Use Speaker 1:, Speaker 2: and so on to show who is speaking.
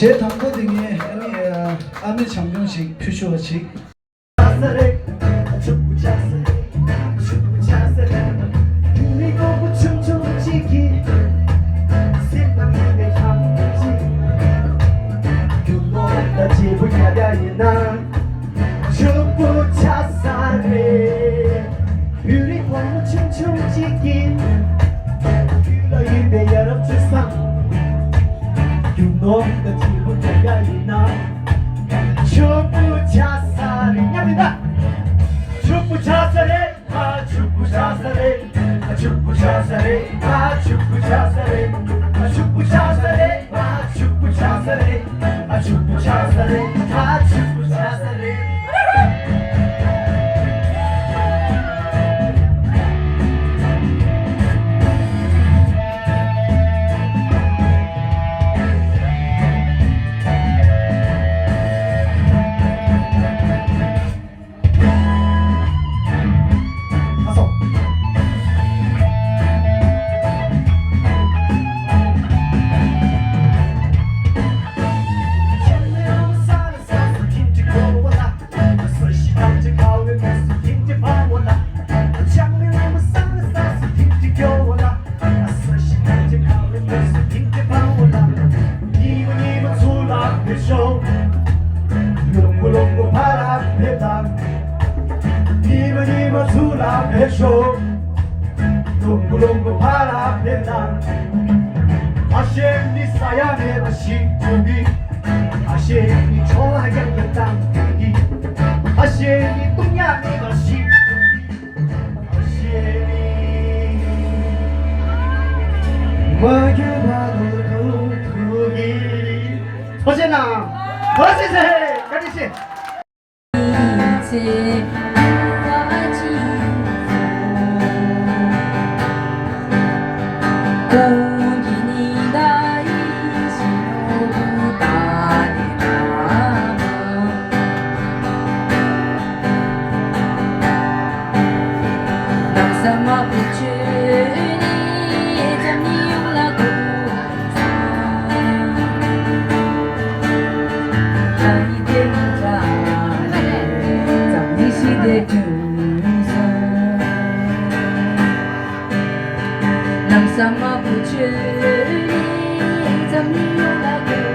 Speaker 1: 제 당고등에 아미 장병식 표시어식 그리고 춤춰지기 생각의 향기지 그보다 집을 야단이 난 춤부 차사래 그리고 춤춰지기 그러이 여름 주상 너무나 기분 잘가리나 춤부 자살을 yap니다 춤부 자살해 아 춤부 자살해 아 춤부 자살해 아 춤부 자살해 아 춤부 자살해 아 춤부 자살해 아 춤부 자살해 아 춤부 자살해 롱고 바람에다 이번 술 앞에서 롱고 바람에다 아시엠니 사양에다 신주기 아시엠니 초하게 땅기 아시엠니 뚱냥에다 신주기 아시엠니 막여봐도 두기 터제나 버스세 가지씨
Speaker 2: 이제 공인이 나이 신호부 다니라 낙사마 부추니 잠니 올라고 남삼아 부추니 잠니 올라고